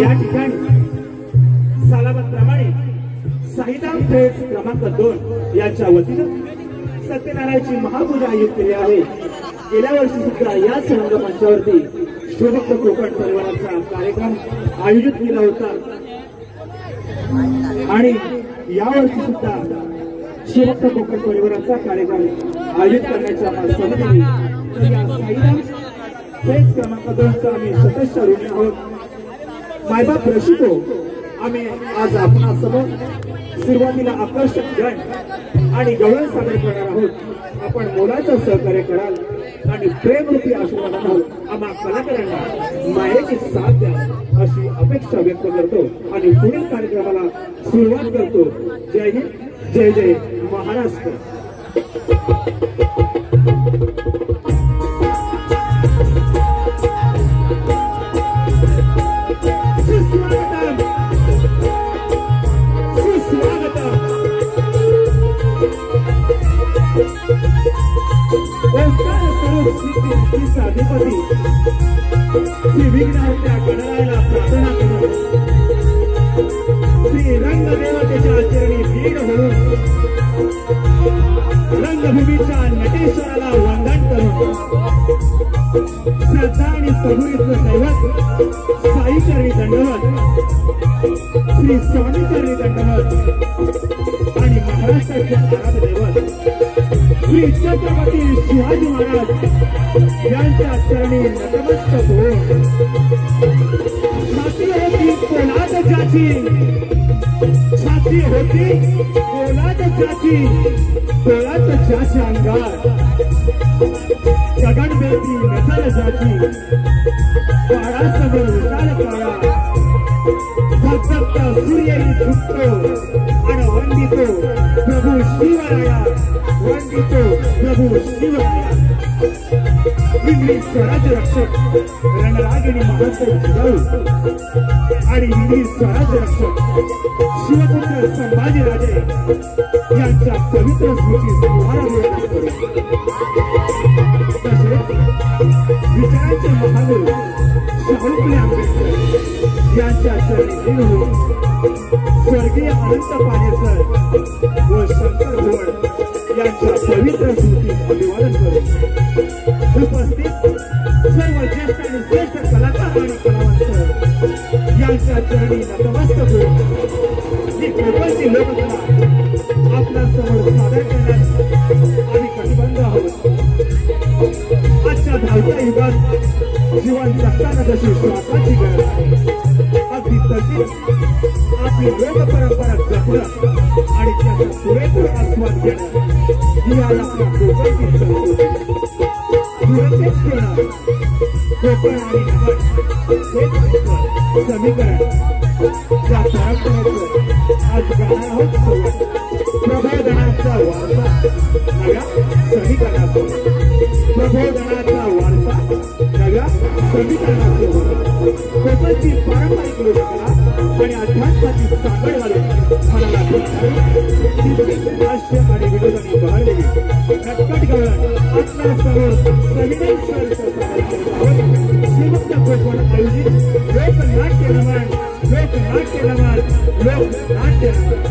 या ठिकाणी सालाबादप्रमाणे साईधाम फेज क्रमांक 2 याच्या वतीनं सत्यनारायणची महापूजा आयोजित केली आहे। गेल्या वर्षी सुद्धा याच रंगमंचावरती शिवभक्त कोकण परिवाराचा कार्यक्रम आयोजित केला होता आणि यावर्षी सुद्धा शिवभक्त कोकण परिवाराचा कार्यक्रम आयोजित करण्याच्या संमती या साईधाम फेज क्रमांक 2चा आम्ही सदस्य ऋणी आहोत। मायबाप रसिको, आम्ही आज आपणासमोर सुरुवातीला आकर्षक गाण आणि गवळण सादर करणार आहोत। आपण मोलाचं सहकार्य कराल आणि प्रेमरूपी आशीर्वादानं आम्हा कलाकारांना मायेची साथ द्या अशी अपेक्षा व्यक्त करतो आणि पुढील कार्यक्रमाला सुरुवात करतो। जय हिंद, जय जय महाराष्ट्र। अधिपती श्री विघ्नहर्त्या गणरायाला प्रार्थना करून श्री रंगदेवतेच्या चरणी भीड होऊन रंगभूमीच्या नटेश्वराला वंदन करून श्रद्धा आणि प्रभूचं दैवत साई चरणी दंडवत, श्री स्वामी चरणी दंडवत आणि महाराष्ट्राचे आराध्य दैवत श्री छत्रपती शिवाजी महाराज यांच्या चरणी नतमस्तक होऊन छाती होती पोलाद ज्याची, छाती होती पोलाद ज्याची, पोलाद ज्याचे अंगार गगनभेदी नजर ज्याची, काळासमोर विशाल काळा धगधगता सूर्यही झुकतो आणि वंदितो प्रभू शिवराया, वंदितो प्रभू शिवराया। इंग्लिश स्वराज्य रक्षक रणरागिणी महासौ जिजाऊ आणि इंग्लिश स्वराज्य रक्षक शिवपुत्र संभाजीराजे यांच्या पवित्र स्मृतीस दुहारा करू। तसेच विचारांचे महागुरु शाहू फुले आंबेडकर यांच्या चरणी लीन होऊन स्वर्गीय अनंत पानेसर व शंकर भोळ यांच्या पवित्र स्मृतीस अभिवादन करू। उपस्थित सर्व ज्येष्ठ आणि श्रेष्ठ कलाकार आणि कलावंत यांच्या चरणी नतमस्तक होऊन ही कोकणची लोककला आपल्या समोर सादर करण्यास आम्ही कटिबद्ध आहोत। आजच्या धावत्या युगात जीवन जगताना जशी श्वासाची गरज आहे, अगदी तशीच आपली लोक परंपरा जपणं आणि त्याचा पुरेपूर आस्वाद घेणं ही आज आपल्या कोकणची संस्कृती। सुरक्षित ठेवणं कोकण आणि नमन हेच समीकरण या परंपरेचं आज गाणार आहोत। प्रबोधनाचा वारसा नव्या समीकरणासोबत, प्रबोधनाचा वारसा नव्या समीकरणासोबत कोकणची पारंपरिक लोककला आणि अध्यात्माची सांगड घालून मनाला हास्य आणि विनोदाने बहरलेली नटखट गवळण आपल्या समोर सविनय स्वर सादर करत आहोत। शिवभक्त कोकण आयोजित लोकनाट्य नमन, लोकनाट्य नमन, लोकनाट्य नमन।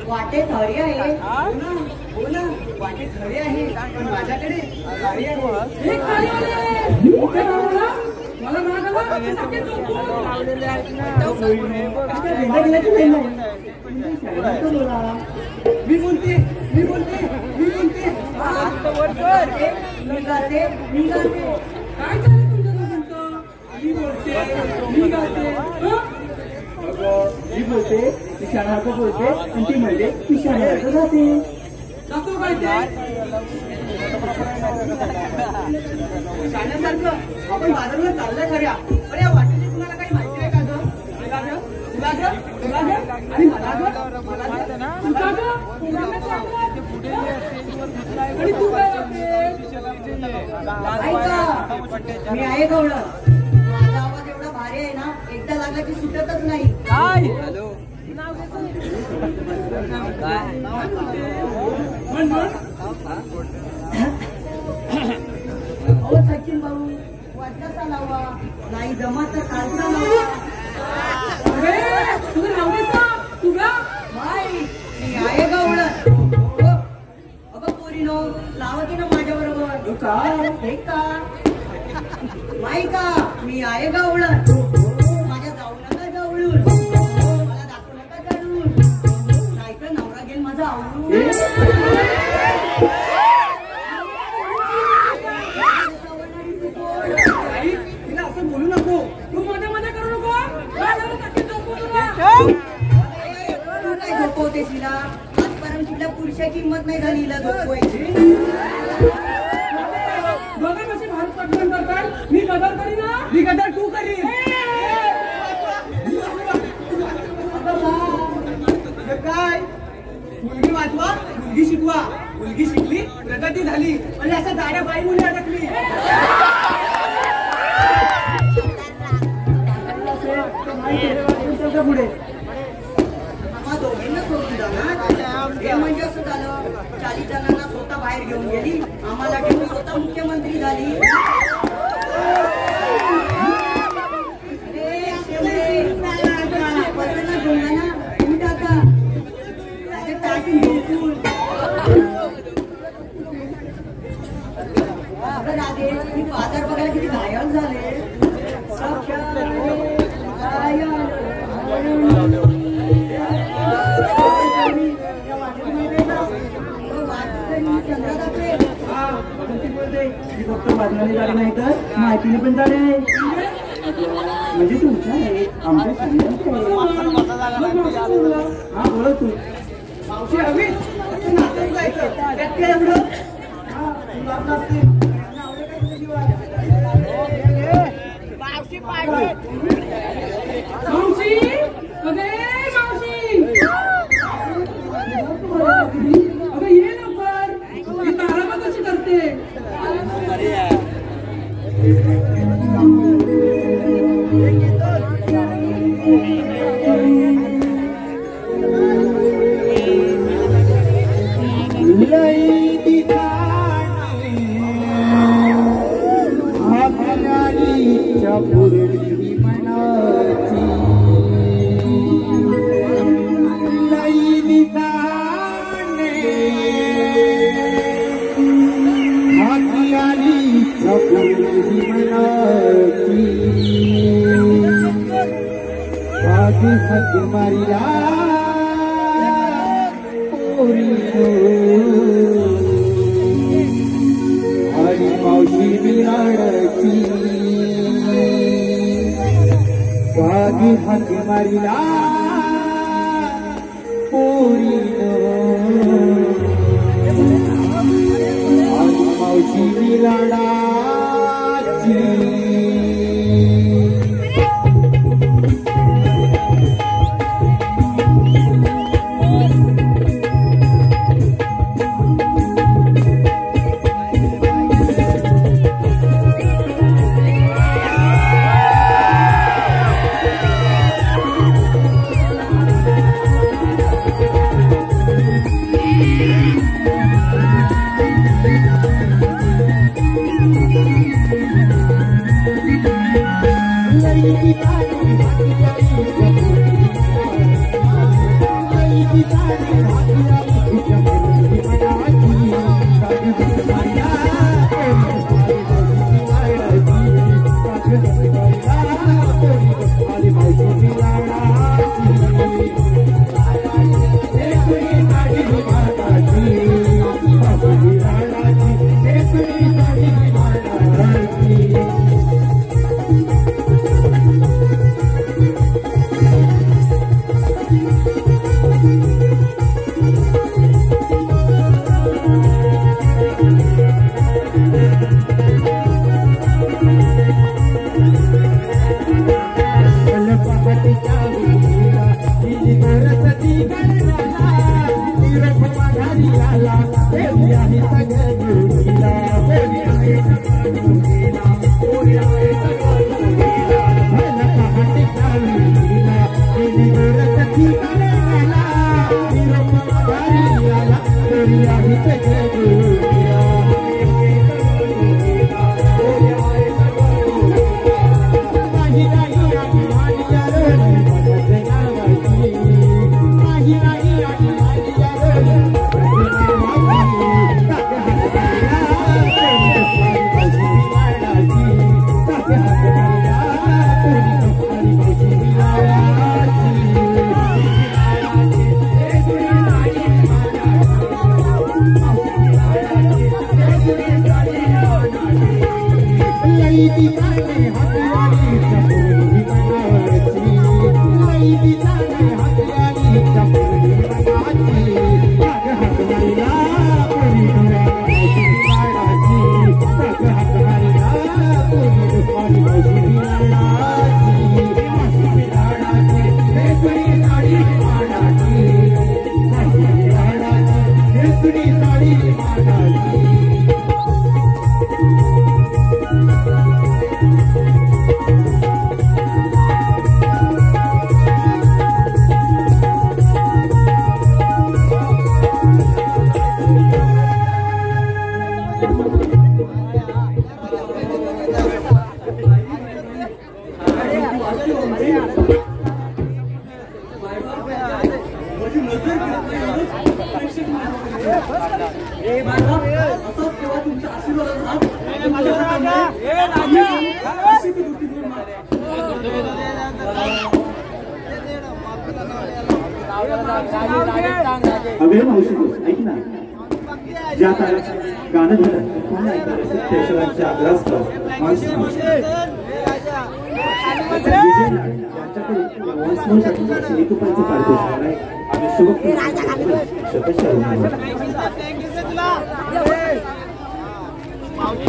वाटे खरी आहे हो ना वाटे खरी आहे पण माझ्याकडे गाडी आहे मी बोलते मी बोलते मी बोलते मी गाते मी गाते काय झालं तुमचं मी बोलते मी गाते मी बोलते ती शाळाचं बोलते आणि ती म्हणते ती शाळेचं जाते जातो काय शाळेसारखं आपण बाजारला चाललंय खऱ्या पण या वाटेची तुम्हाला काही माहिती आहे का गं आणि मला गवळण. माझा आवाज एवढा भारी आहे ना, एकदा लागला की सुटतच नाही. हो सचिन भाऊ, वाटचा लावा, नाही जमत तर कालचा लावा. तुझं नाव का तुझा माई? मी आहे गवळण. अगं पोरीनो, लावा की ना माझ्या बरोबर. काय का माई का? मी आहे गवळण. माझ्या जाऊ नका जवळून, मला दाखवू नका जळून, नाहीतर नवरा घेईल माझा आवडून. असं बोलू नको, तू मध्ये मध्ये करू नको. तू काय झोपवतेस हिला? आजपर्यंत तिला पुरुषाची हिंमत नाही झाली हिला झोपवायची. बघा कशी भारत पटकन करतात. मी गदर करी ना, मी गदर तू करी. काय मुलगी वाचवा, मुलगी शिकवा. मुलगी शिकली, प्रगती झाली आणि अशा दाड्या बाई मुली अडकली. पुढे आम्हा दोघींना सोडून जाणार. हे म्हणजे असं झालं, 40 जणांना स्वतः बाहेर घेऊन गेली, आम्हाला घेऊन स्वतः मुख्यमंत्री झाली. मी बाजार बघायला किती घायल झाले. फक्त बातम्याने झाली नाही तर माहितीने पण झाले. म्हणजे तुमच्या आहे आमच्या हा बोलत तू मावशी हवी नाचून जायचं त्यात काय एवढं. मावशी अगे मावशी, अगं ये लवकर. ही तारा कशी करते? Thank you. असंच तेव्हा तुमच्या आशीर्वादात अबे मावशी ऐक ना, ज्या ताऱ्याचं गाणं झालं कोण ऐकणार असेल प्रेक्षकांच्या आग्रहास्तव यांच्याकडून वॉन्समोरसाठी 1 रुपयाचं पारितोषिक आहे. आम्ही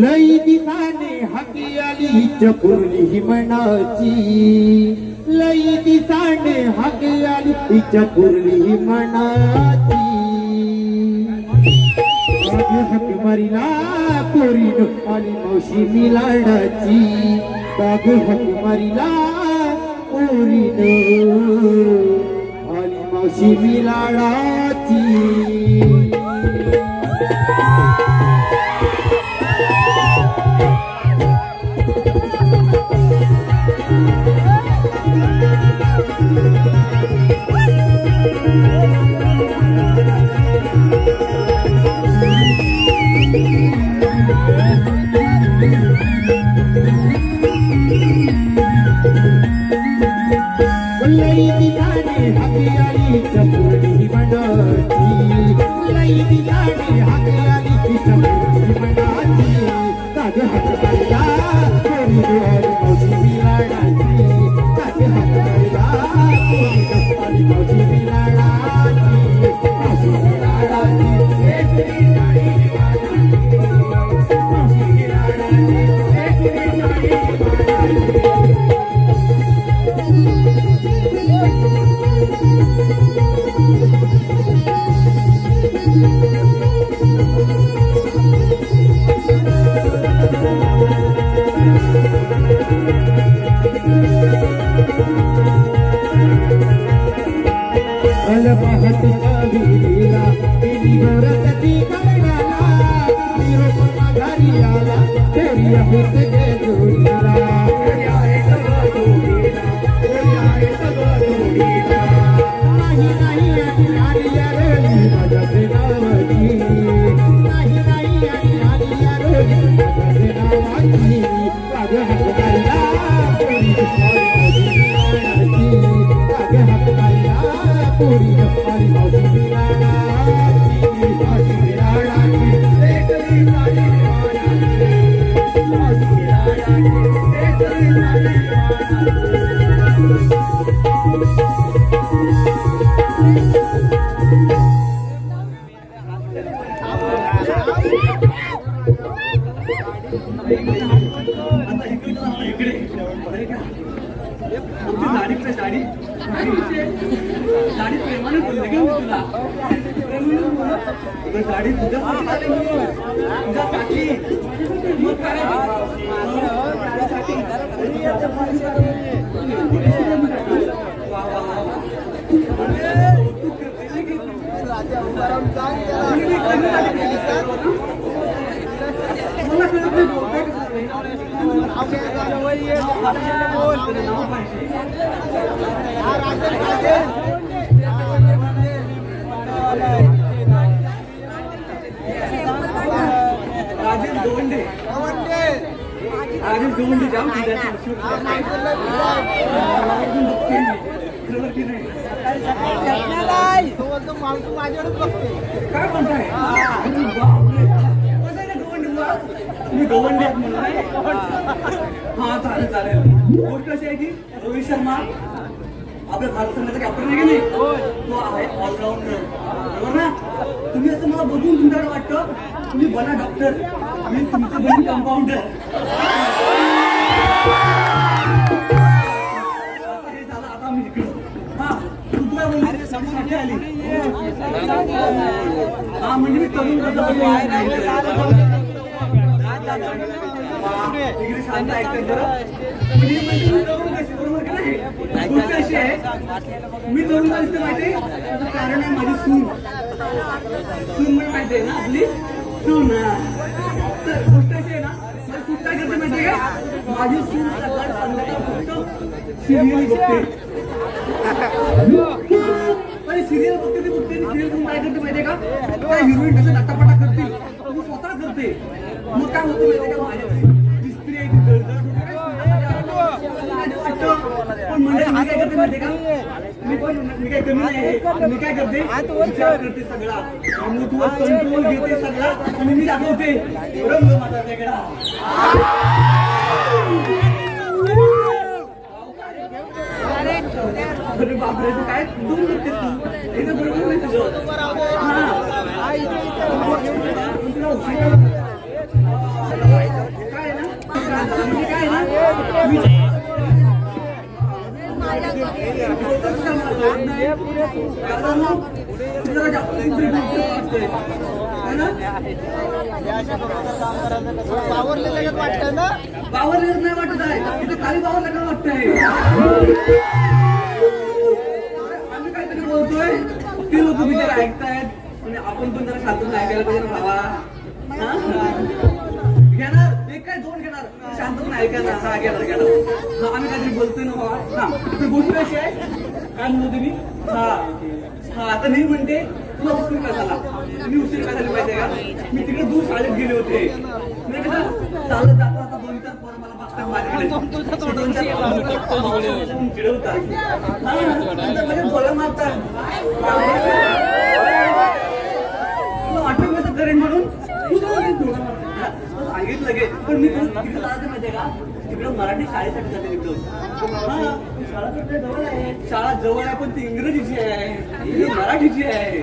लई दिसाने हाती आली चपुरली मनाची, लई दिसाने हाती आली चपुरली मनाची. हाक मारिला पोरीनो आली मावशी मिलाडाची, बाग हाक मारिला पोरीनो आली मावशी मिलाडाची. लई दिसाने हाती आली चपुरली मनाची, लई दिसाने हाती आली चपुरली मनाची. काग हाक मारिला पोरीनो आली मावशी मिलाडाची, काग हाक मारिला पोरीनो आली मावशी मिलाडाची, मावशी मिलाडाची. मावशी मिलाडाची पाहत कविला तेरी गोरती करणाला, निरोप माघारी आला तेरी होत गे जोडीला. नाही नाही आणि आलिया रोजी माझ्या नावाची, नाही नाही आणि आलिया रोजी माझ्या नावाची. काग हाक मारिला पोरीनो आली मावशी मिलाडाची, काग हाक मारिला पोरीनो आली मावशी मिलाडाची, मावशी मिलाडाची. एकरी साडी मावशी मिलाडाची, एकरी साडी साडी प्रेमाने बोलले का तुला साडी तुझ्यासाठी मग काय राजेश गोवंडे जाम माझ्यावरच बघते काय म्हणताय. तुम्ही गोवंडे आहेत म्हणताय. हा चालेल चालेल. गोष्ट अशी आहे की रोहित शर्मा आपल्या भारत संघाचा कॅप्टन आहे की नाही, तो आहे ऑलराऊंडर बरोबर ना. तुम्ही असं मला बघून तुमच्याकडे वाटतं तुम्ही बना डॉक्टर, मी तुमचं बनून कंपाऊंडर. हे झालं आता मी इकडं. हा तुला बोलली साडी आली. हा म्हणजे मी तरुण शांत ऐकतोय बरं. नाही. गोष्ट अशी आहे, मी तरुण दिसते माहिती त्याचं कारण आहे माझी सून. सून म्हणजे माहिती आहे ना आपली सून. तर गोष्ट अशी आहे ना, माझी सून काय करते माहिती आहे का? माझी सून सकाळ संध्याकाळ फक्त सिरियल बघते. आणि सिरियल बघते ती बघते सिरियल काय करते माहितीये का? काय हिरोईन कसं नटापटा करते तू स्वतः करते. मग काय होतं माहितीये का? माझ्या स्त्री आहे ती जळजळ पण म्हणजे मी काय करते माहितीये का? मी काय कमी नाही. मी काय करते विचार करते सगळा, मूठवर कंट्रोल घेते सगळा आणि मी दाखवते रंग माझा वेगळा. अरे बापरे तू काय दोन करतेस तू एकदम बरोबर नाही तुझं. काय ना बावरलेलं नाही वाटत आहे तिथे खाली बावरला का वाटतंय. आम्ही काहीतरी बोलतोय ते लोक बिचारे ऐकतायत आणि आपण पण जरा शांतून ऐकायला पाहिजे ना भावा. घेणार एक काय दोन घेणार शांतून ऐकायला. हा घेणार घेणार. आम्ही काहीतरी बोलतोय ना भावा. हा तर गोष्ट कशी आहे काय म्हणतो तुम्ही. हा आता मी म्हणते तुला उशीर का झाला. मी उशीर का झाली माहितीये का? मी तिकडे दूर शाळेत गेले होते. मी कसं चालत जातो आता 2-4 पोरं मला बघतात माझ्याकडे. 2-4 चिडवतात. हा म्हणजे बोला मारतात. तुला वाटतं कसं करेन म्हणून सांगितलं गे. पण मी तिकडे जायचं माहितीये का? तिकडं मराठी शाळेसाठी जाते तिकडं. शाळा जवळ आहे पण ती इंग्रजीची आहे मराठीची आहे.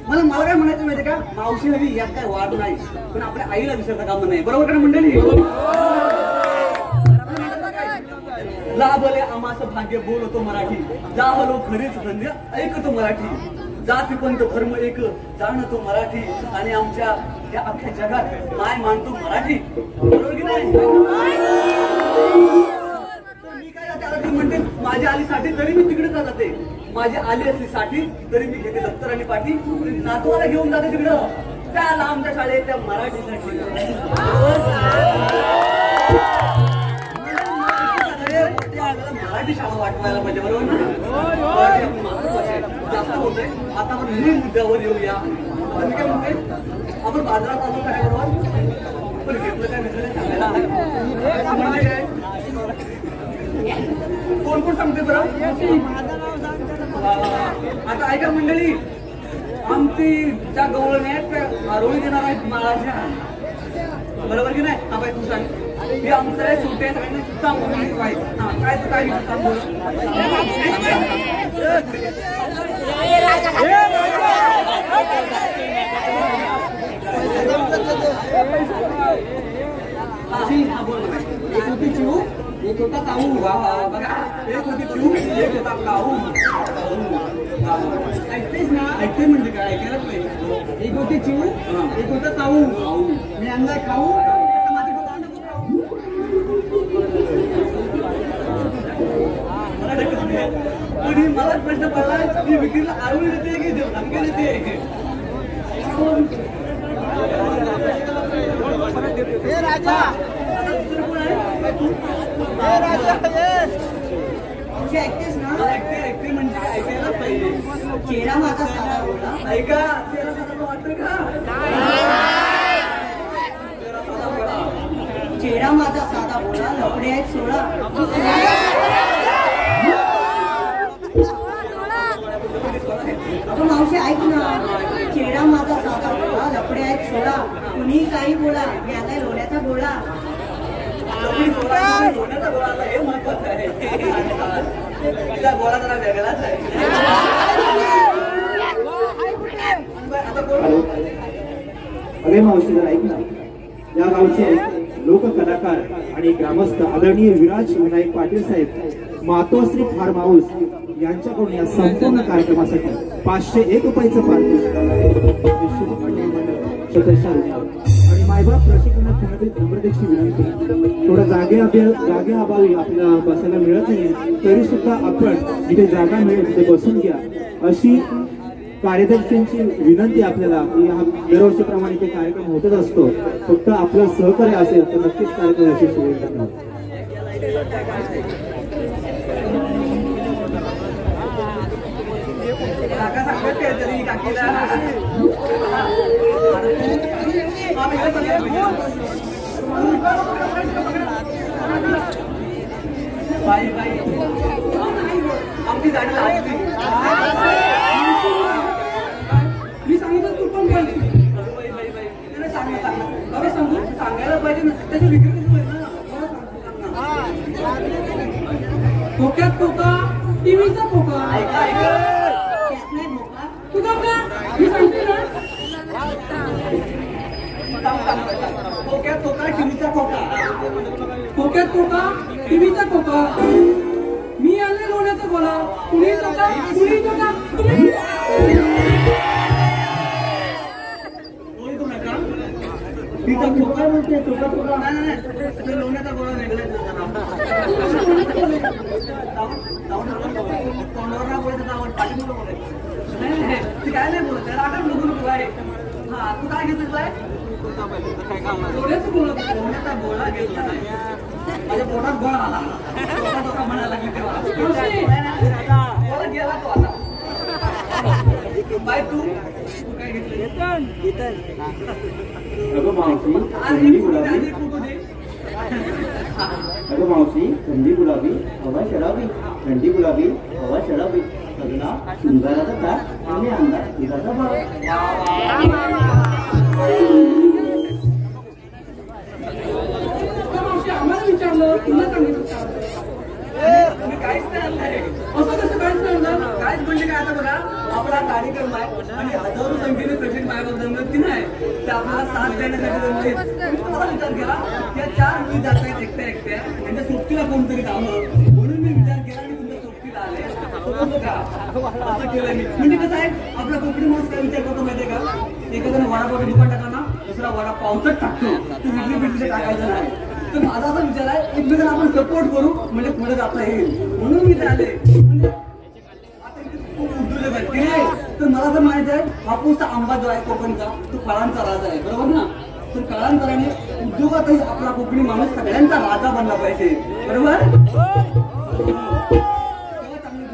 मला काय म्हणायचं माहितीये का? मावशी हवी यात काय वाद नाही पण आपल्या आईला विसरता काम नाही. बरोबर का मंडळी. लाभले आमास भाग्य बोलतो मराठी. जाहलो खरीच धन्य ऐकतो मराठी. जाती पंथ धर्म एक जाणतो मराठी आणि आमच्या या अख्ख्या जगात माय मानतो मराठी. बरोबर की नाही. मी काय त्याला म्हणते माझ्या आलीसाठी तरी मी तिकडे जाते. माझी आली असली साठी तरी मी घेते दप्तर आणि पाठी नातवाला घेऊन जाते तिकडं त्या लांबच्या शाळेत त्या मराठीसाठी. मराठी शाळा वाटवायला पाहिजे. बरोबर ना. जास्त होतंय आता आपण मूळ मुद्द्यावर येऊया. मी काय म्हणते आपण बाजारात आलो काय बरोबर पण घेतलं काय मिळालं सांगायला म्हणजे काय कोण कोण सांगते बरं. आता ऐका मंडळी आमची ज्या गवळणी आहेत त्या आरोळी देणार आहेत माळाच्या. बरोबर की नाही. हा बाई तू सांग. हे आमचं आहे सुट्टे सगळ्यांनी सांगून काय तू काय सांग बोल. एक होती चिऊ एक होता काऊ. बघा एक होती चिऊ एक होता काऊ. ऐकतेस ना. ऐकते म्हणजे काय ऐकायलाच पाहिजे. एक होती चिऊ एक होता काऊ. मी आणलाय खाऊ. मला प्रश्न पडला की विक्रीला आरोळी देते की धमक्या देते. ऐकतेस ना. ऐकते म्हणजे ऐकायलाच पाहिजे. चेहरा माझा साधा बोला. ऐका चेहरा साधा वाटतोय का? चेहरा माझा साधा बोला लपडे आहेत 16. मावशी ऐक ना. चेहरा माझा साधा बोला लपडे आहेत 16. कुणी काही बोला मी आता लोण्याचा गोळा. लोण्याचा गोळा हे महत्वाचं आहे. तिचा गोळा जरा वेगळाच आहे. अरे मावशी जरा ऐक ना. या गावचे लोककलाकार आणि ग्रामस्थ आदरणीय विराज विनायक पाटील साहेब मातोश्री फार्म हाऊस यांच्याकडून या संपूर्ण कार्यक्रमासाठी 501 रुपयाचं पारितोषिक आणि साहेबा प्रशिक्षणात होण्याची नम्रतेची विनंती. थोडा जागेअभावी आपल्याला बसायला मिळत नाही, तरी सुद्धा आपण जिथे जागा मिळेल तिथे बसून घ्या अशी कार्यदर्शींची विनंती आपल्याला. की हा दरवर्षीप्रमाणे ते कार्यक्रम होतच असतो, फक्त आपलं सहकार्य असेल तर नक्कीच कार्यक्रम यशस्वी होईल. आमची गाडी लागली. मी सांगितलं तू पण बोलली. सांगायला पाहिजे ना, त्याची विक्री खोक्यात खोका, टीव्हीचा खोका. तुझा का मी सांगते ना, खोक्यात खोका, टीव्हीचा खोका. खोक्यात खोका, टीव्हीचा खोका. मी आले लोण्याचा गोळा. कुणी खोका, कुणी खोका, कुणी तिचा खोका म्हणते. खोका खोका नाही, लोण्याचा गोळा वेगळा. तोंडावर ना बोलायचं, आवड पाठीमुळे बोलायचं. नाही ती काय नाही बोलत, त्याला आठवण बघून तू आहे. हा तू काय घेतलं काय बोलत, लोण्याचा गोळा घेतला नाही. माझ्या पोटात गोळा आला, पोटात म्हणायला लागली तेव्हा गेला तो आता. बाय तू काय घेतलं? अगं मावशी थंडी गुलाबी हवा शराबी, थंडी गुलाबी हवा शराबी, सगळा शृंगाराचा तार आणि अंगार दुधाचा भाव. आम्हाला विचारलं, तुला सांगितलं मी काहीच नाही आणलंय. असं कसं काहीच नाही आणलं? काहीच म्हणजे काय, आता बघा आपला कार्यक्रम आहे आणि हजारो संख्येने पेशंट माझ्याबद्दल जमत की नाही, ते आपल्याला साथ देण्यासाठी जमले. मला विचार केला त्या 4 मुली जात आहेत एकट्या त्यांच्या सोबतीला कोणतरी जावं, म्हणून मी विचार केला आणि तुमच्या सोबतीला आले. असं केलं मी. म्हणजे कसं आहे, आपला कोकणी माणूस काय विचार करतो माहितीये का, एखाद्याने वडापावचं दुकान टाका ना, दुसरा वडापावच टाकतो, तू विकली बिकली टाकायचं नाही. तर माझा असा विचार आहे, एकमेकांना आपण सपोर्ट करू म्हणजे पुढे जाता येईल, म्हणून मी आले. म्हणजे आता इथे खूप उद्योजक आहेत की नाही, तर मला तर माहित आहे हापूसचा आंबा जो आहे कोकणचा तो फळांचा राजा आहे, बरोबर ना. तर काळांतराने उद्योगातही आपला कोकणी माणूस सगळ्यांचा राजा बनला पाहिजे, बरोबर. चांगली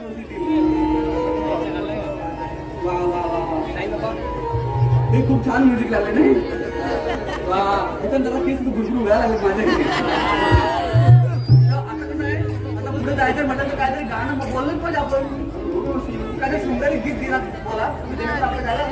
वा वा वा, हे खूप छान म्युझिक लागलं नाही. वा ह्याच्यात जरा केस भरपूर वेळा लागले माझ्याकडे. आता कसं आहे, आता पुढे जायचं म्हटलं तर काहीतरी गाणं बोललंच पाहिजे आपण. काय सुंदर गीत दिला बोला, आपण जायला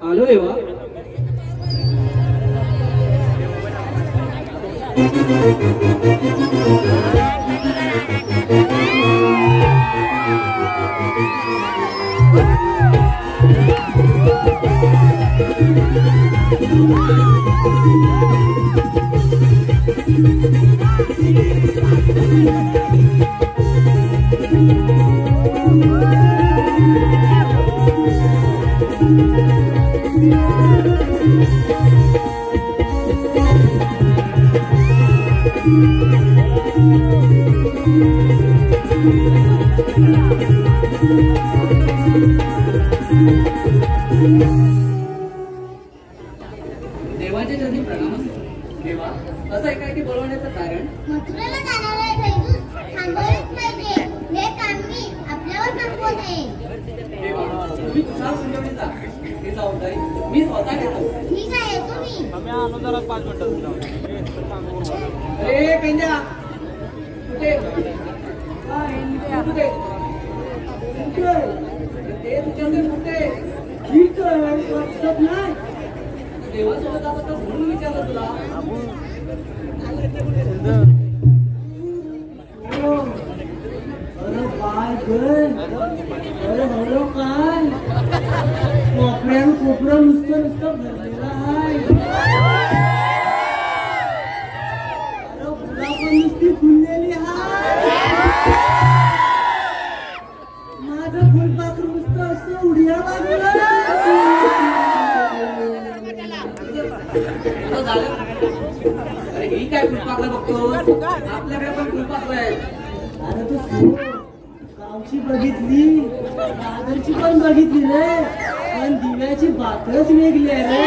आलो देवा. देवाच्या चरणी प्रणाम असतो. देवा, असं एकाएकी बोलवण्याचं कारण? मथुरेला जाणारा दैवदूत थांबवलेच पाहिजे. हे काम मी आपल्यावर सोपवत आहे. देवा, तुम्ही तुषार संजीवनीचा ही जबाबदारी मी स्वतः घेतो. ठीक आहे अरे पेंड्या कुठे कुठे ते तुझ्याकडे कुठे ठीक लक्षात नाही देवासोबत आता म्हणून विचारलं तुला अरे काय अरे हवं काय कोपऱ्यानं कोपरं नुसतं भरलेलं आहे अरे फुला पण नुसती फुललेली आहे माझं फुलपाखरू नुसतं असं उड्या लागलं अरे ही काय फुलपाखरं बघतो आपल्याकडे पण फुलपाखरं आहे अरे तू गावची बघितली दादरची पण बघितली रे पण दिव्याची बातच वेगळी आहे रे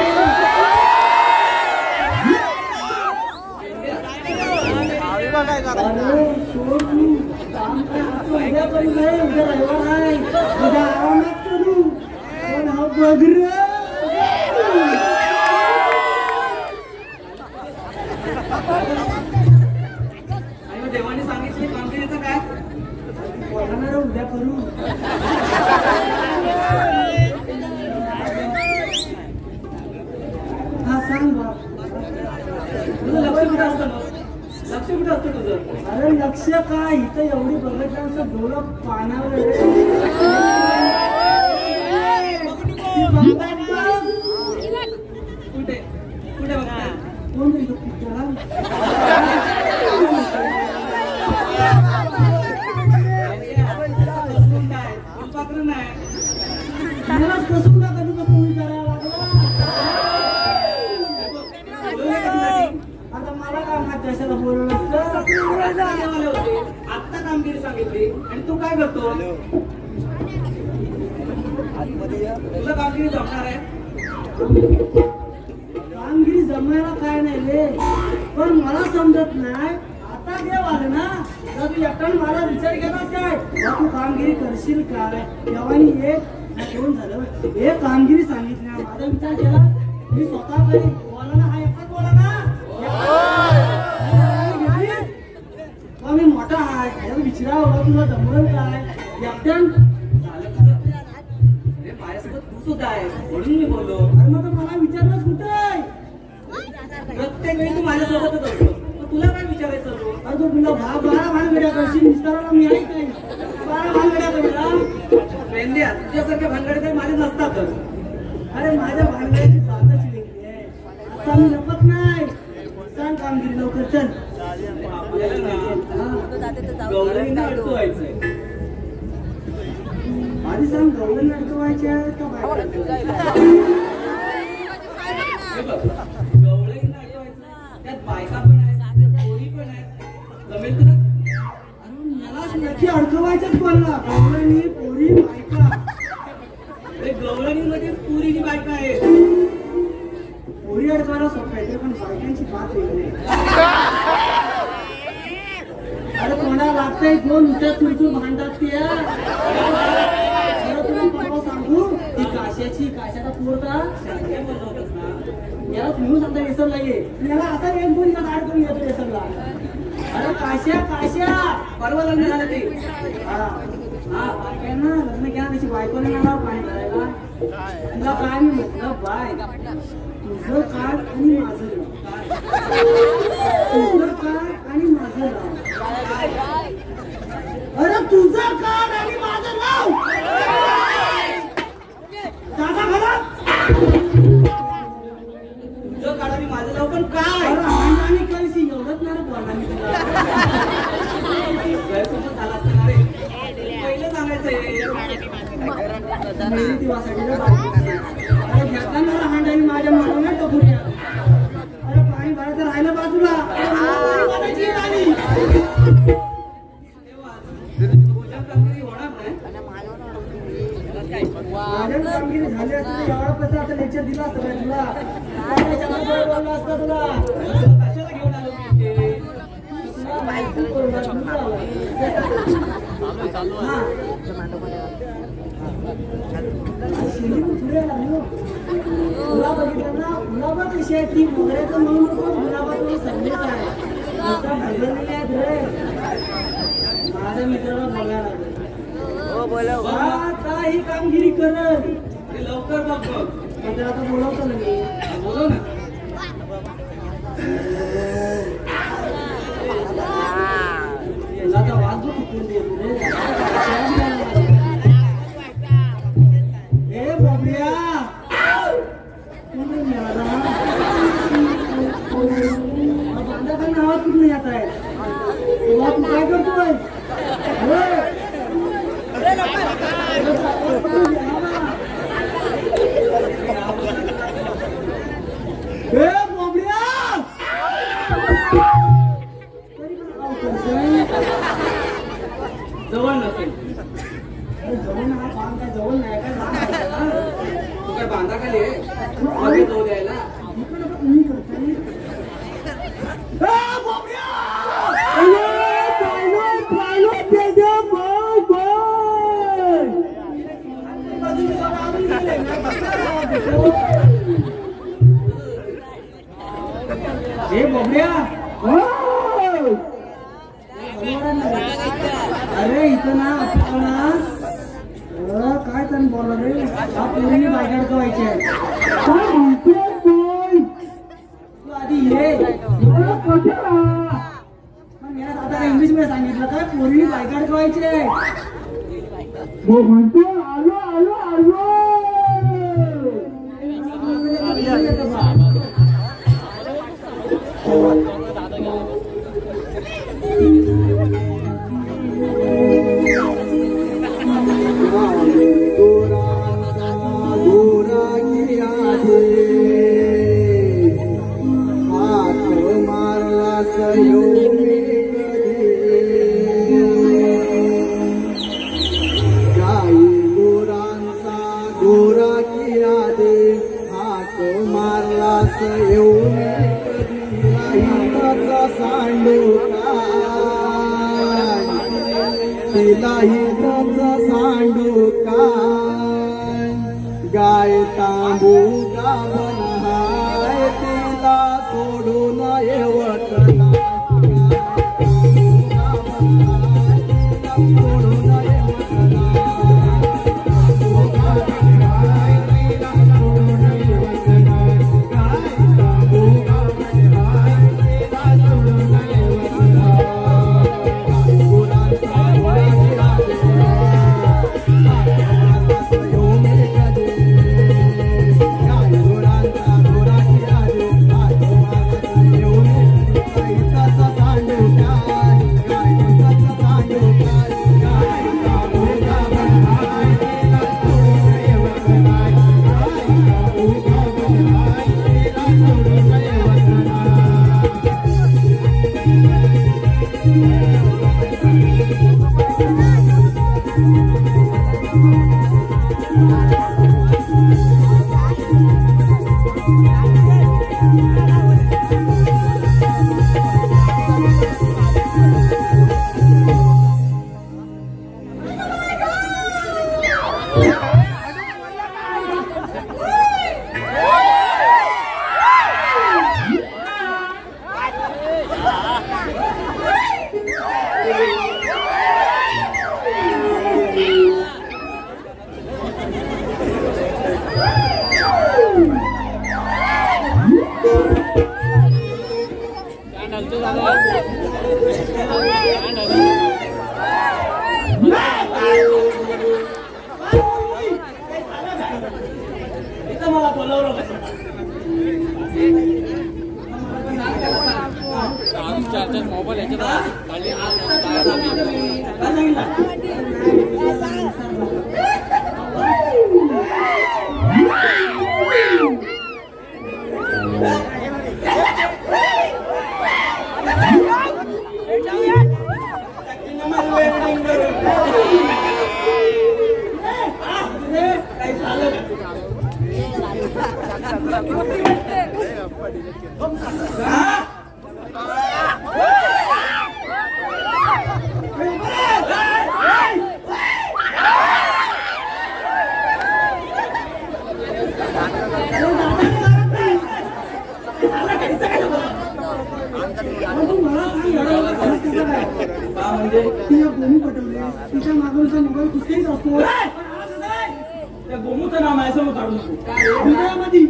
अरे सोड तू काम काय उद्या करू नये उद्या रविवार आहे उद्या आरामात करू पण हा बघ रे आणि देवाने सांगितले कामगिरीचं काय बोलणार उद्या करू हा सांग बा तुझं लक्ष कुठं असतं लक्ष कुठं असतं तुझं अरे लक्ष काय इथं एवढी बघितल्यानंतर डोळं पानावर कुठे कुठे बघताय कोण मला कसून ना कधी कसून विचारायला आता मला काय माहिती कशाला बोलवलं आत्ता कामगिरी सांगितली आणि तू काय करतो तुला कामगिरी जमणार आहे कामगिरी जमायला काय नाही रे पण मला समजत नाही आता देव आलं ना तर तू एकट्यानं मला विचार केलास काय तू कामगिरी करशील काय देवानी दोन झालं हे कामगिरी सांगितली माझा विचार केला मी स्वतः करी बोला ना हा एकटाच बोला ना मी मोठा आहे विचारा होता तुला जमलं काय एकट्यान माझ्यासोबत तू सुद्धा आहे म्हणून मी बोललो अरे मग मला विचारलंच कुठे प्रत्येक वेळी तू माझ्यासोबतच असतो तुला काय विचारायचं अरे तू तुला बारा भानगड्या करशील विस्ताराला मी आहे काय 12 भानगड्या करूया पेंड्या तुझ्यासारख्या भानगड्या काही माझे नसतातच अरे माझ्या भानगड्याची बातच वेगळी आहे आता मी लपत नाही सांग कामगिरी लवकर चल गौरवींना अडकवायचंय आधी सांग गौरवींना अडकवायचे आहे का गवळींना अडकवायचं त्यात बायका पण आहेत पोरी पण आहेत जमेल तुला मलाच नक्की अडकवायचंच बोलला गवळणी पोरी बायका गवळणीमध्ये पुरीची बायका आहे पोरी अडकवायला सोपं आहे पण बायकांची बात वेगळी अरे कोणाला लागतंय कोण नुसत्या चुरचूर भांडतात ते तुला परवा सांगू ती काशाचा पोरता याला तुम्ही सांगता विसरला ये याला आता एक दोन तास आड करून येतो विसरला अरे काश्या परवा लग्न झालं ते हा ना लग्न केला त्याची बायकोने मला पाणी करायला तुला काय मी म्हटलं बाय तुझं काय आणि माझं तुझं काय आणि माझं अरे तुझं काय आणि माझं नाव दादा घरात तुझं काढ आणि माझं नाव पण काय आणि कळशी एवढंच ना बोलणार मी तुला गैरसमज झाला असणार रे पहिलं सांगायचंय अरे घेताना हांडाई माझ्या मागून टोकूया अरे पाणी भरायचं राहिलं बाजूला कामगिरी झाली असते एवढा पैसा आता लेक्चर दिला असतं तुला बोलला असता तुला कशाला घेऊन आलो तुला बघितलं ना गुलाबा कशी आहे ती मोगऱ्याचं म्हणून नको गुलाबातून संदेश आहे आता भरलेले आहेत रे माझ्या मित्राला बोलायला लागेल काही कामगिरी करत लवकर बघ त्याला आता बोलवतो ना मी बोलव ना आता वाजू चुकून दे ए बोबड्या बांधा का नाव कुठून येत आहे तुला तू काय करतोय बोबड्या जवळ नसेल जवळ ना बांध काय जवळ नाही काय तू काय बांधा खाली मध्ये जाऊ द्यायला हे बोबड्या अरे इथं ना आपल्याला काय त्यांनी बोलला रे आपल्याला बायकाड व्हायचे तू आधी ये आता इंग्लिश मध्ये सांगितलं काय पोरीने बायकाड व्हायचे म्हणतो आलो आलो आलो सांडू काय गाय तांबू गावन हाय तिला सोडून येवत तू मला सांग एवढा खर्च कसा काय म्हणजे तिला गोमू पटवले तिच्या मागूनचा मोबाईल कुठेच असतो त्या गोमूचं नाव माझ्यासमोर काढू नको हृदयामध्ये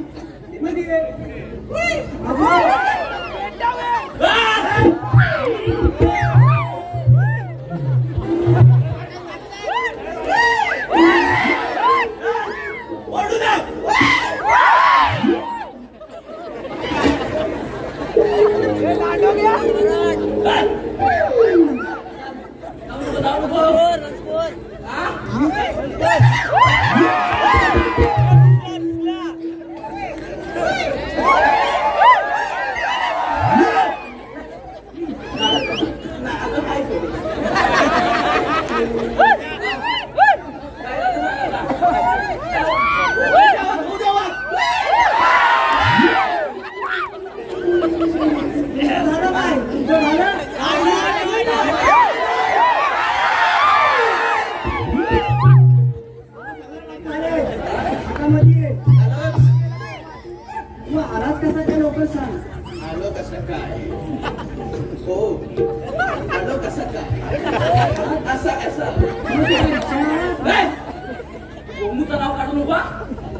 गोमूचं नाव काढू नका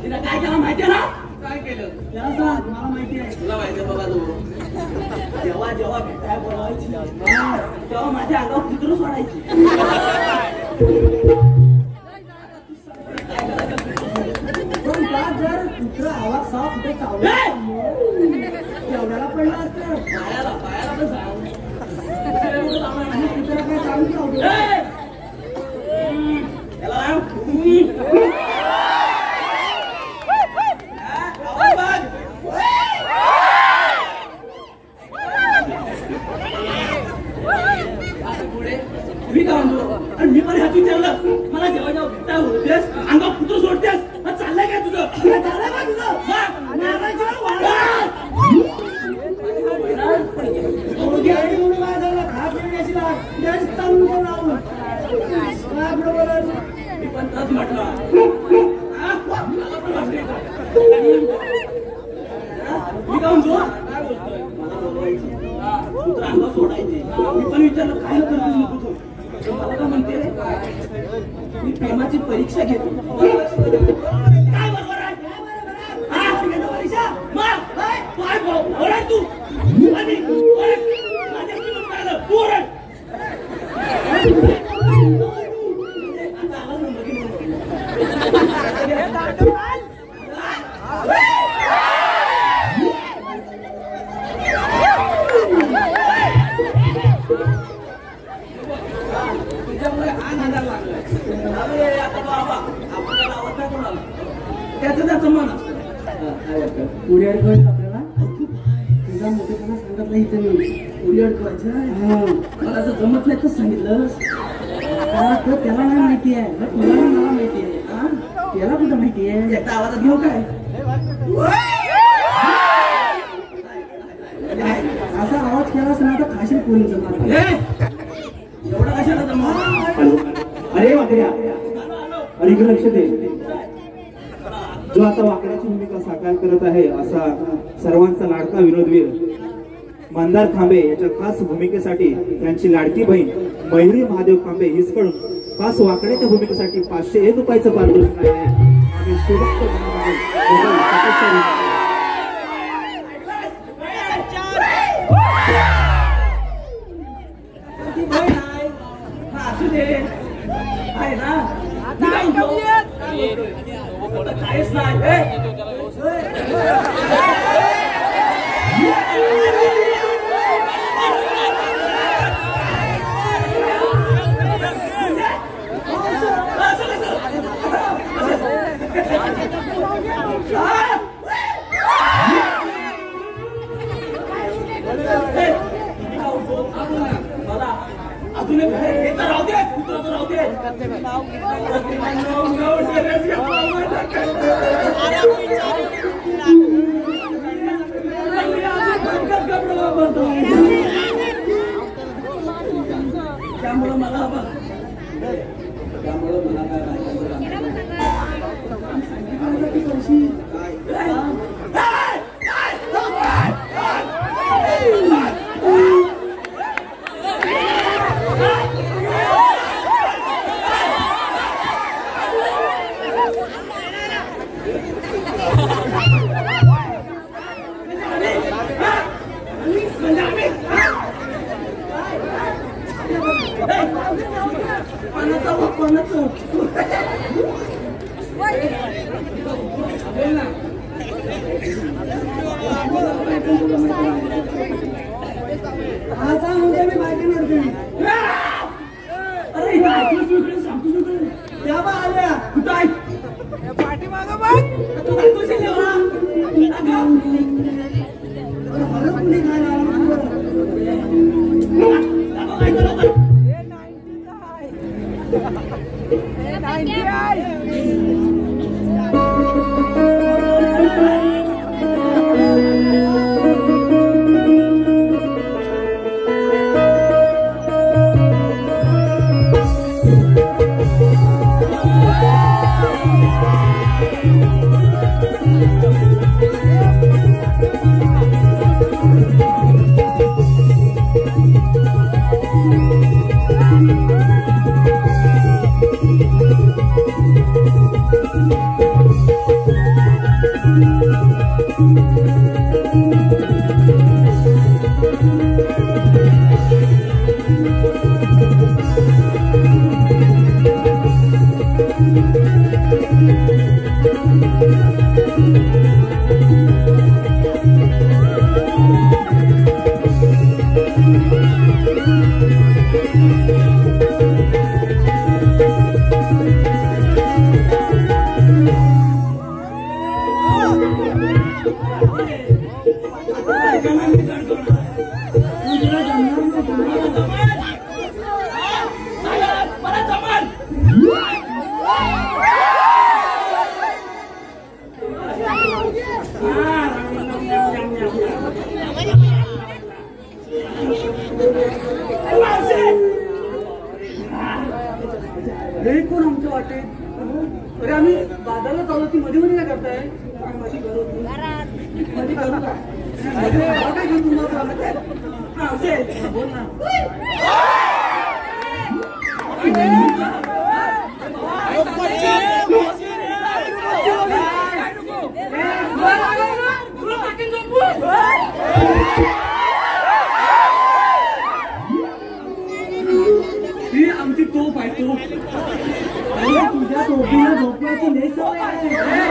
तिला काय केलं माहितीये ना काय केलं त्याला सांग मला माहिती आहे तुला माहितीये बाबा तू जेव्हा जेव्हा भेटाय बोलावायची तेव्हा माझ्या अंगावर कुत्र सोडायची पण का जर कुत्रा आवाज साफ कुठे चावला एवढ्याला पडला असतं पायाला पण सांग कुत्रा काय चालू चावतो मी पण ह्यात विचारलं मला जेव्हा जेव्हा भेटता होतेस अंगावर कुत्र सोडतेस चाललंय काय तुझं चाललंय का तुझं म्हणून काय झालं खास अशी चालू लावून मी पण तच म्हटलं मी काय म्हणतो मला बोलवायची कुत्र अंगावर सोडायचे मी पण विचारलं काय करतो नको तू मला का म्हणते मी प्रेमाची परीक्षा घेतो काय बरोबर आहे परीक्षा ओरड तू आणि तुझ्यामुळे आनंदाला लागलाय आता बाबा आपल्याला आवडता कोणाला त्याचं मन असतं पुढे अडकवायचं आपल्याला तुझा मोठेपणा सांगत नाही इथे मी पुढे अडकवायचं मला जर जमत नाही तर सांगितलं त्याला नाही माहिती आहे तुला मला माहिती आहे त्याला कुठं माहिती आहे एकदा आवाजात घेऊ काय असा आवाज केलाच ना तर खाशील पोरींचं मला एवढा कशाला जमा अरे वाकड्या अरे इकडे लक्ष दे जो आता वाकड्याची भूमिका साकार करत आहे असा सर्वांचा लाडका विनोदवीर मंदार खांबे याच्या खास भूमिकेसाठी त्यांची लाडकी बहीण मयुरी महादेव खांबे हिसकडून खास वाकड्याच्या भूमिकेसाठी 501 रुपयाचं पारितोषिक आहे आणि शुभक्त आहे ना काहीच नाही अजून एक राहू दे कुत्र राहू दे त्यामुळं मला काय कोणाचं हा सांग म्हणजे मी बायका नडते अरे त्या बा आल्या कुठं आहे पाठीमागं बघ तू काय खुशी जेव्हा कुणी खायला हे कोण आमच्या वाटेत अरे आम्ही बाजारला चालू ती मध्ये मध्ये काय करताय माझी घर होती मध्ये करू का काय घेऊन तुम्हाला बोल ना ही आमची तोफ आहे तोफ तुझ्या तोफीला झोपण्याची लय सवय आहे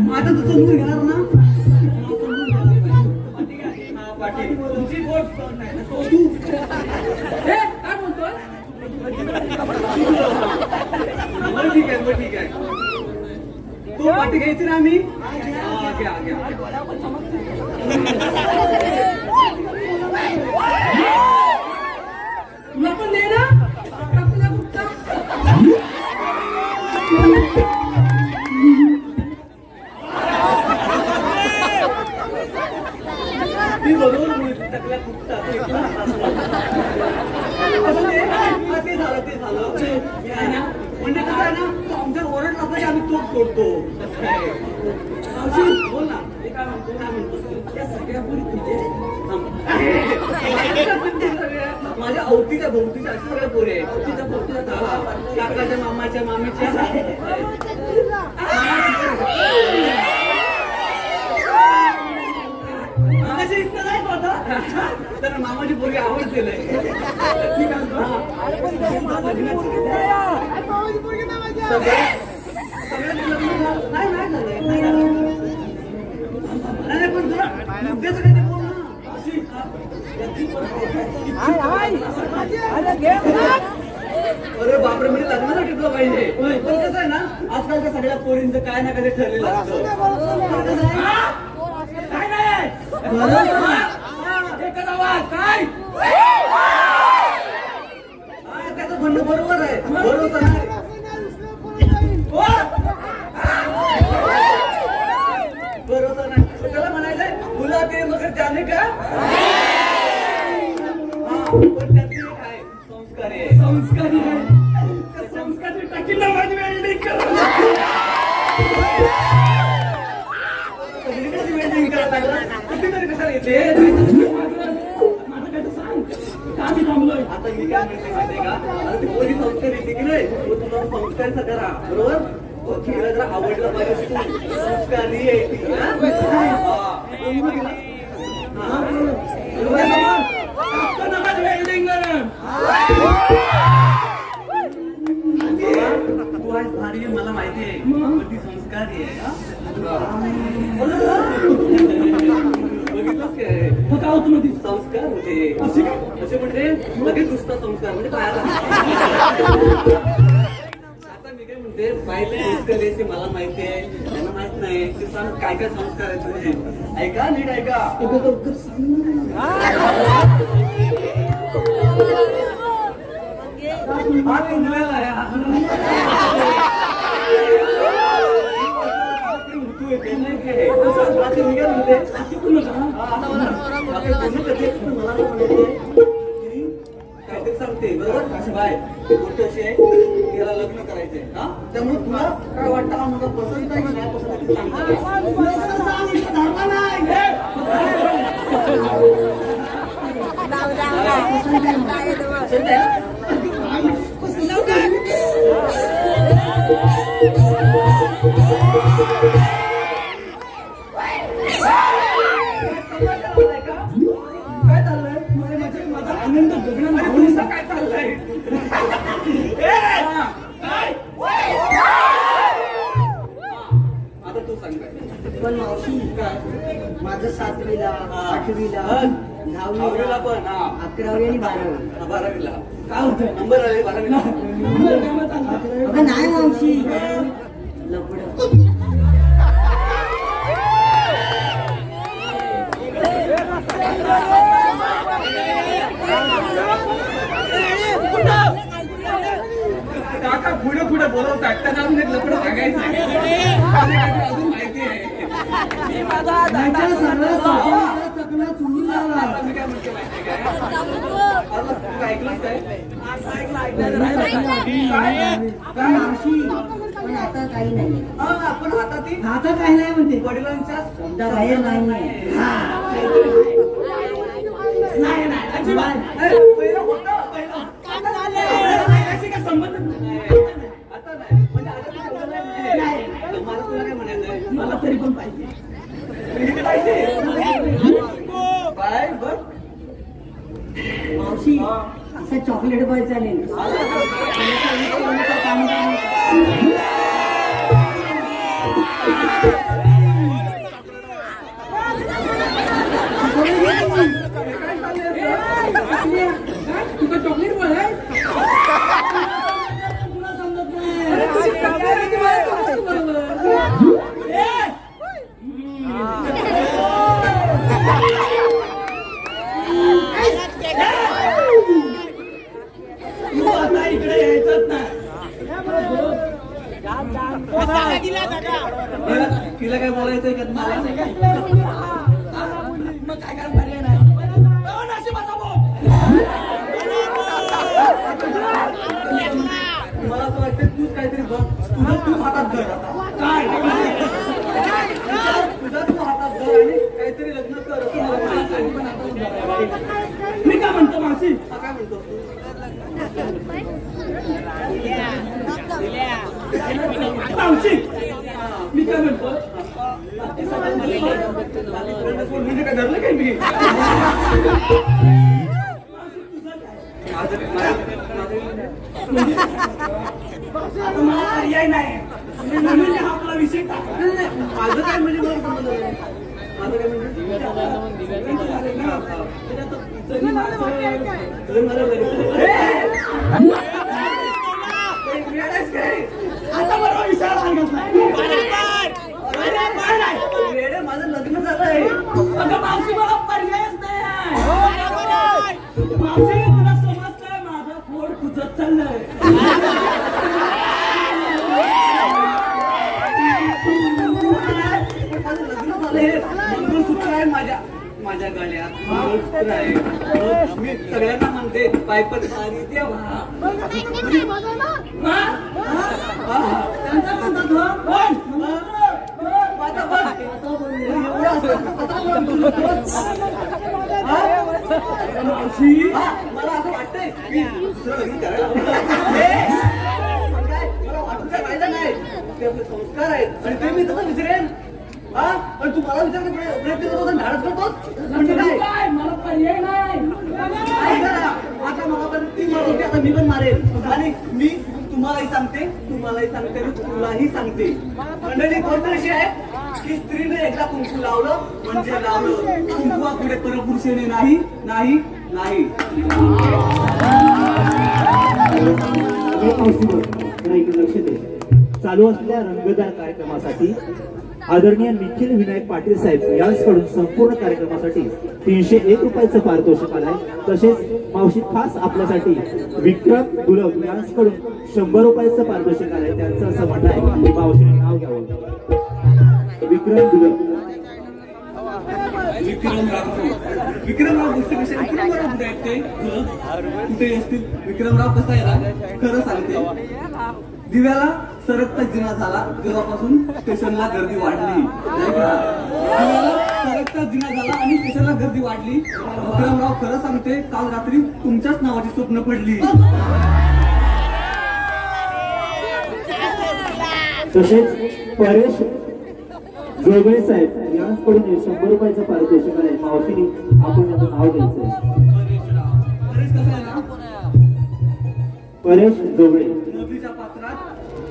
आता तू समजून घेणार ना तुमची बोट नाही तू काय बोलतोय ठीक आहे ठीक आहे तू पाठी घ्यायची ना आम्ही घ्या घ्या तुला पण दे ना ती बरोबर टकल्या फुटतात ते झालं म्हणजे कसं आहे ना आमच्या ओरडला असं की आम्ही तोप तोडतो बोल ना काय म्हणतो त्या सगळ्या पोरी माझ्या अवतीच्या भोवतीच्या अशा सगळ्या पोरी आहे अवतीच्या भोवतीच्या काकाच्या मामाच्या मामीच्या मामाची इतकं नाही होता तर मामाची पोरगी आवडते नाही पण तुला मुद्द्याचं काही बोल ना अरे बापरे म्हणजे लग्नाला टिकलं पाहिजे पण कसं आहे ना आजकालच्या सगळ्या पोरींचं काय ना कधी ठरलेलं असतं काय नाही काय त्याचं म्हणणं बरोबर आहे बरोबर आहे बरोबर नाही त्याला म्हणायचंय मुला ते मग त्याने का पण त्यातली काय संस्कारी आहे संस्कारी आहे संस्कारी टाकीला माझी वेल्डिंग वेल्डिंग करत किती तरी कशाला येते आता मी काय म्हणते माहितीये का आता ती पोरी संस्कार येते की नाही तुला संस्काराचा करा बरोबर तिला जरा आवडलं पाहिजे संस्कारी आहे ती तू आज भारी आहे मला माहिती आहे पण ती संस्कारी आहे बघितलंच काय काय होतं मध्ये संस्कार होते असे म्हणजे लगेच दुसरा संस्कार म्हणजे पाहायला आता मी काय म्हणते पाहिले संस्कार आहे ते मला माहिती आहे त्यांना माहित नाही ते सांग काय काय संस्कार आहे तुझे ऐका नीट ऐका हा इंग्लंड आहे काहीतरी सांगते बरोबर बाय गोष्ट अशी आहे तिला लग्न करायचंय हा त्यामुळे तुला काय वाटतं हा मुलगा पसंत आहे की नाही पसंत आहे काय चाललंय माझा आनंद जगणं काय चाललंय आता तू सांग पण मावशी काय माझं 7वीला 8वीला 10वीला पण 11वी आणि 12वी 12वीला काय होतं नंबर आले 12वीला अगं नाही मावशी लपड काका पुढे पुढे बोलवतात त्यांना अजून एक लपड सांगायचं अजून माहिती आहे मी काय म्हणते माहिती काय ऐकलंच काय मावशी पण आता काही नाही पण आता ती आता काही नाही म्हणते वडिलांच्या बाहेर नाही नाही अजिबात पहिलं होतं पहिलं अशी काय संबंध नाही आता नाही म्हणजे आता नाही मला तुला काय म्हणायचंय मला तरी पण पाहिजे बाय बघ मावशी असं चॉकलेट बॉय चालेल तुझं चॉकलेट बॉय आहे तुला समजत तू आता इकडे यायचंच नाही तिला काय बोलायचंय का मला मग काय काय पर्याय नाही मला असं वाटतं तूच काहीतरी बघ तुझं तू हातात धर काय तुझं तू हातात धर आणि काहीतरी लग्न कर मी काय म्हणतो मासी काय म्हणतो मावशी मी काय म्हणतो म्हणजे काय धरलं काय मी पर्याय नाही हा आपला विषय माझं काय म्हणजे माझं काय आता बरोबर विचार माझं लग्न झालंय अगं मावशी मला पर्यायच नाही मावशी तुला समजतंय माझं पोट खुजत चाललंय मंगळसूत्र आहे माझ्या गळ्यात मंगळसूत्र आहे मी सगळ्यांना म्हणते पायपत भारी देवा मला असं वाटतंय की दुसरं लग्न करायला मला वाटून काय फायदा नाही ते आपले संस्कार आहेत आणि ते मी तसं विसरेन हा? पण तू मला विचारण्याचा प्रयत्न करतोस आणि धाडस करतोस म्हणजे काय? मला पर्याय नाही. ऐका ना, आता मला पण ती मारवते, आता मी पण मारेल आणि मी तुम्हालाही सांगते आणि तुलाही सांगते. मंडळी गोष्ट अशी आहे की स्त्रीने एकदा कुंकू लावलं म्हणजे लावलं. कुंकुवा पुढे परपुरुषाने नाही नाही नाही. लक्ष दे. चालू असलेल्या रंगतदार कार्यक्रमासाठी आदरणीय निखिल विनायक पाटील साहेब यांच्याकडून संपूर्ण कार्यक्रमासाठी 301 रुपयाचं पारितोषिक आलंय. तसेच मावशी खास आपल्यासाठी विक्रम गुलाब यांच्याकडून 100 रुपयाचं पारितोषिक आलंय. त्यांचं असं म्हणणं आहे की मावशीने नाव घ्यावं. विक्रम गुलाब. विक्रमराव गोष्ट कशी विक्रमराव कुठे आहेत ते कुठे असतील? विक्रमराव कसा आहे ना, खरं सांगते, दिव्याला सरकता जिना झाला तेव्हापासून स्टेशनला गर्दी वाढली. दिव्याला सरकता जिना झाला आणि स्टेशनला गर्दी वाढली. विक्रमराव खरं सांगते, काल रात्री तुमच्याच नावाची स्वप्न पडली. तसेच परेश जोगळे साहेब यांच्याकडून 100 रुपयाचं पारितोषिक आहे. मावशीने आपण याचं नाव घ्यायचंय. परेश कसं आहे ना, परेश जोगळे. नदीच्या पात्रात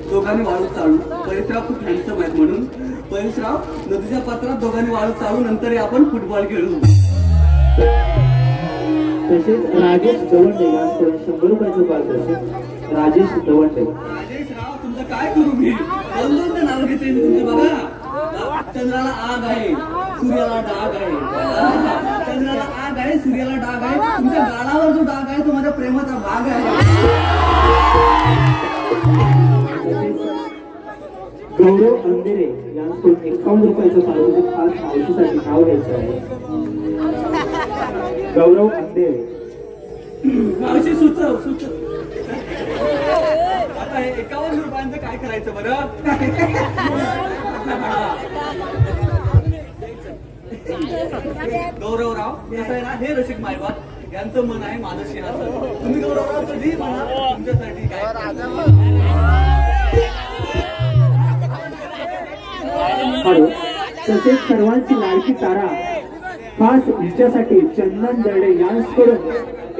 दोघांनी वाळू चालू. परेशराव खूप हँडसम आहेत म्हणून परेशराव नदीच्या पात्रात दोघांनी वाळू चालू. नंतर आपण फुटबॉल खेळू. तसेच राजेश दवंडे यांच्याकडून 100 रुपयाचं पारितोषिक. राजेश दवंडे. राजेशराव तुमचं काय करू मी? दोन नाव घेते मी तुमचे. बघा, चंद्राला आग आहे, सूर्याला डाग आहे. चंद्राला आग आहे, सूर्याला डाग आहे. तुमच्या गालावर जो डाग आहे तो माझ्या प्रेमाचा भाग आहे. गौरव अंधेरे यांच्याकडून 51 रुपयाचं पारितोषिक खास मावशीसाठी नाव घ्यायचं आहे. गौरव अंधेरे. मावशी सुचव. आता हे 51 रुपयांचं काय करायचं बरं? गौरवराव कसं आहे ना, हे रसिक मायबाप यांचं मन आहे माझं सिंहासन. तुम्ही गौरवराव कधी म्हणा तुमच्यासाठी काय. तसेच सर्वांची लाडकी तारा खास हिच्यासाठी चंदन दर्डे यांच्याकडून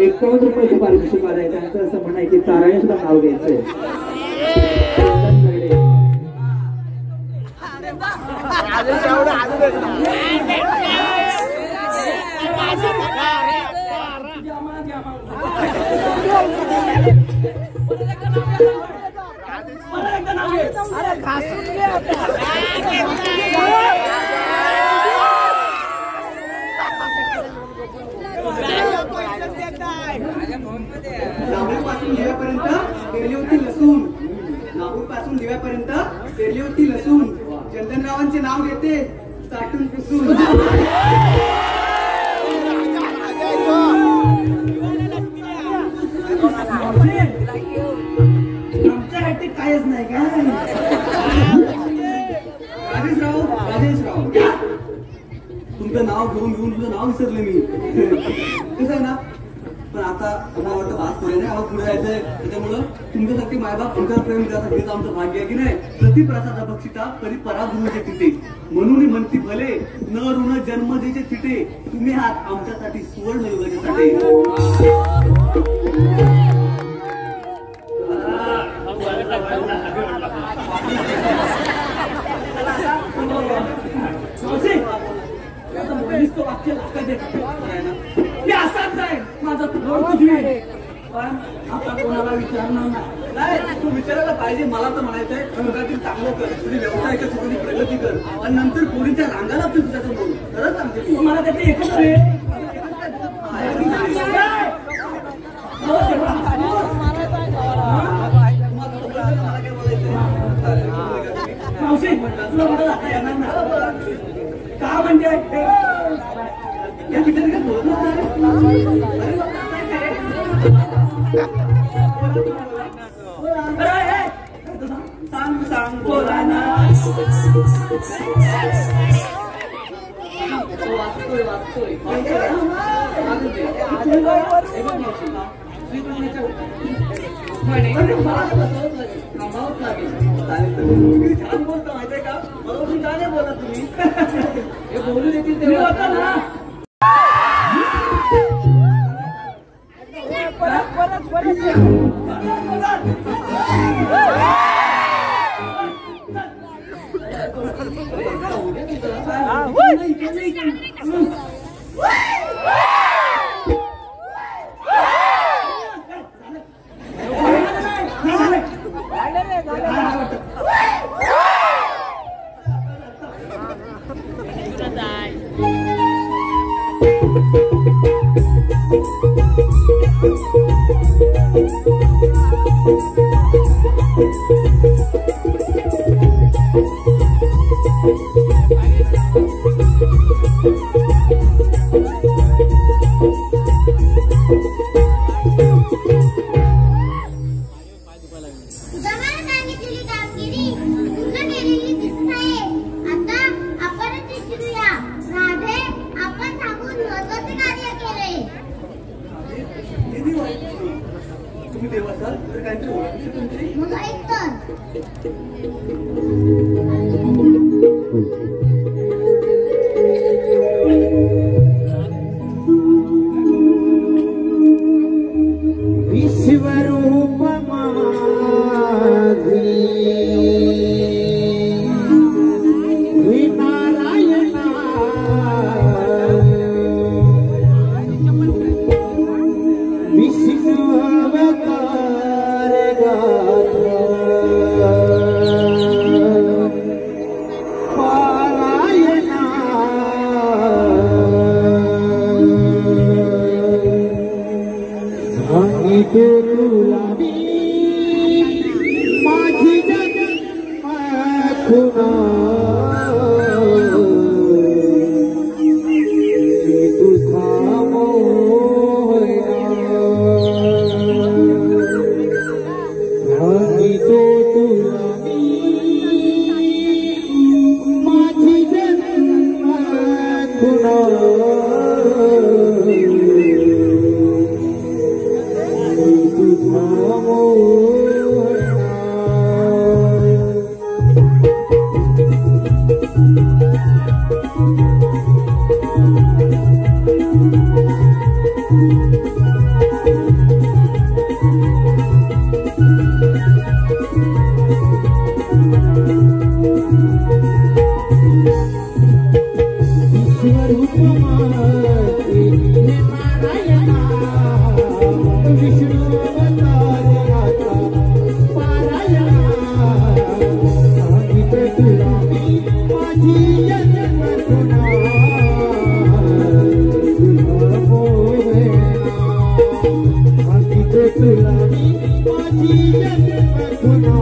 51 रुपयाचं पारितोषिक आलंय. त्यांचं असं म्हणणं आहे की ताराने सुद्धा नाव घ्यायचंय. चंदन दर्डे. नागपूरपासून दिव्यापर्यंत पेरली होती लसूण. नागपूरपासून दिव्यापर्यंत पेरली होती लसूण. चंदनरावांचे नाव घेते साठून पुसून. आमच्यासाठी कायच नाही का? राजेशराव तुमचं नाव घेऊन तुझं नाव विसरले मी. कसं आहे ना, पण आता मला वाटतं भात पुढे नाही, आम्हाला पुढे जायचंय. त्याच्यामुळं तुमच्यासाठी मायबाप तुमच्यावर प्रेम करण्यासाठी आमचं भाग्य आहे की नाही. प्रतिप्रसादा बक्षिता तरी परागुरूचे तिथे, म्हणून म्हणती भले न ऋण जन्म देचे थिटे. तुम्ही आहात आमच्यासाठी सुवर्ण युगाच्यासाठी. वाक्य असाच आहे माझा पण आता कोणाला विचारणार नाही. तू विचारायला पाहिजे. मला तर म्हणायचंय जगातील चांगलं कर, तुझी व्यवसायाच्या ठिकाणी प्रगती कर आणि नंतर पोरीच्या रांगाला तू तुझ्यासमोर. खरंच सांगते तुम्हाला त्याची एकच आहे. मावशी तुला मला आता येणार ना का म्हणजे या ठिकाणी काय बोलत सांग सांग बोला ना. वाचतोय छान बोलतो माहितीये का? मला काय नाही बोला तुम्ही. बोलू देतील तेव्हा होता ना. तुम्हाला सांगितलेली कामगिरी पूर्ण केलेली दिसत आहे. आता आपण विचारूया, राधे आपण थांबून महत्वाचे कार्य केले. तुम्ही देव असाल तर काहीतरी ओळख तुमची. मग ऐक तर. विश्वरूप माझी नारायणा विष्णु अवतार पारायणा सांगितले तुला मी माझी जन्म खुना तुझा मोहया सांगितले तुला मी माझी जन्म खुना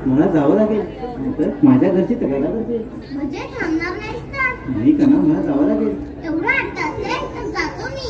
मला जावं लागेल. माझ्या घरची तक्रार करते म्हणजे थांबणार नाहीस का? नाही का ना, मला जावं लागेल. एवढा अट्टास आहे तर जातो मी.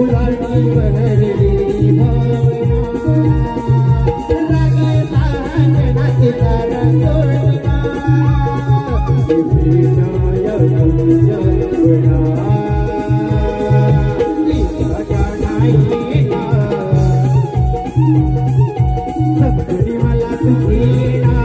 फुलांनी बहरली भावना रागे तारा तोडला विनाय जन्मना सपनी मला तुझीना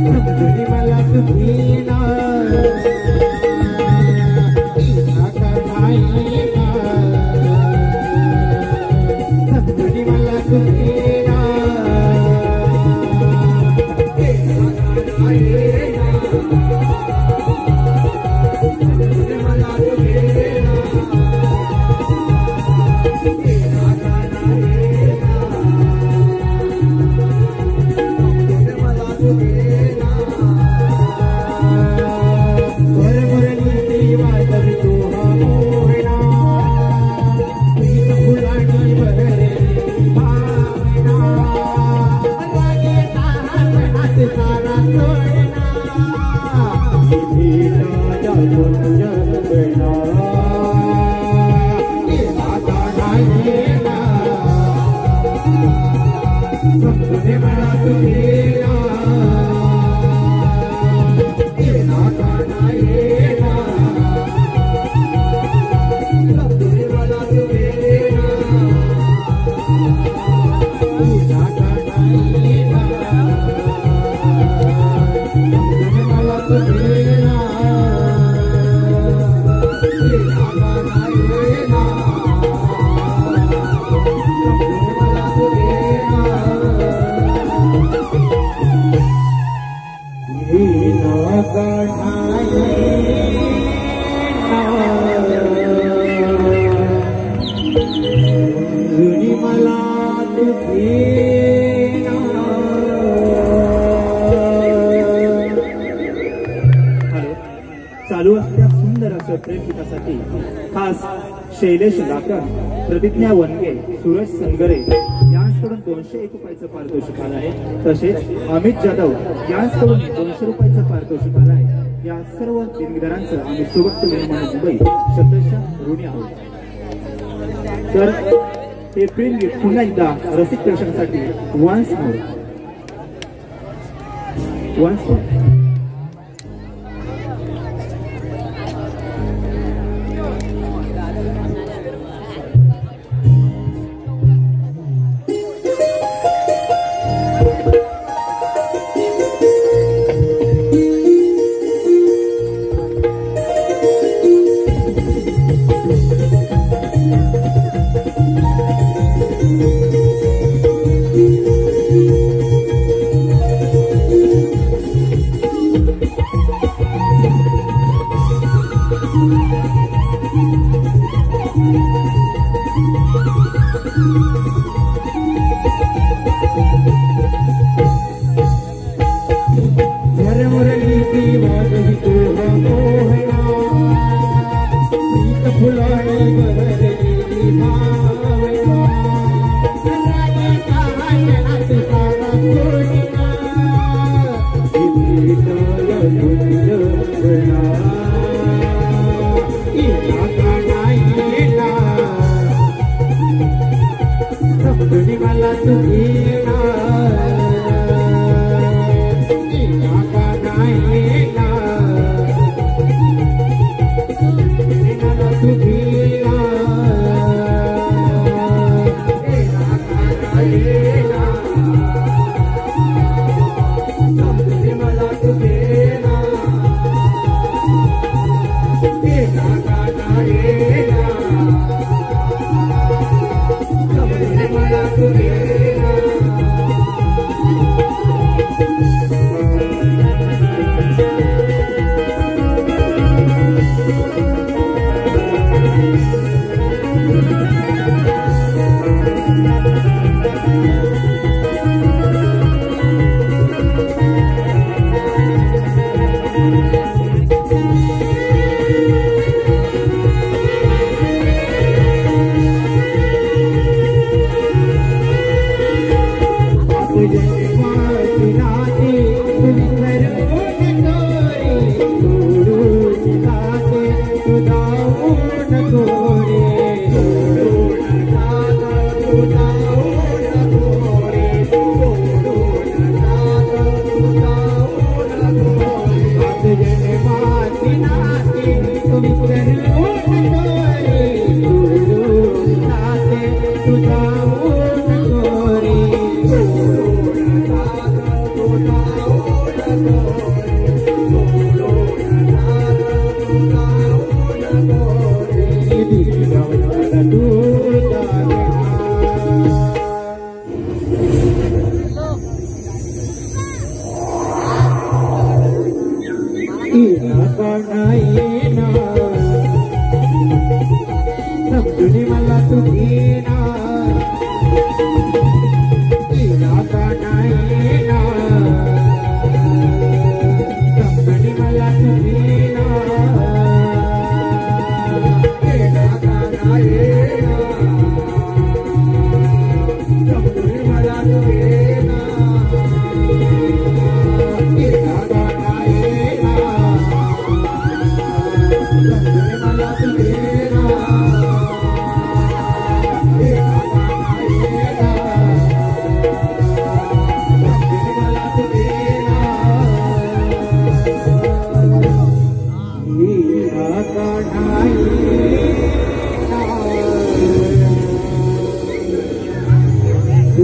सपनी मला तुझीना चालू असलेल्या सुंदर अशा प्रेमगीतासाठी खास शैलेश लाकर, प्रतिज्ञा वनगे, सूरज संगरे यांकडून 201 रुपयाचं पारितोषिक आलं आहे. तसेच अमित जाधव यांकडून 200 रुपयाचं पारितोषिक आलं आहे. या सर्व देणगीदारांचं आम्ही सोबत मुंबई शब्दशः ऋणी आहोत. तर हे प्रेमगीत पुन्हा एकदा रसिक प्रेक्षकांसाठी वन्स मोर.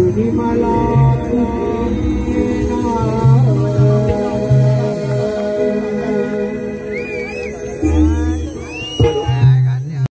तुम्ही मला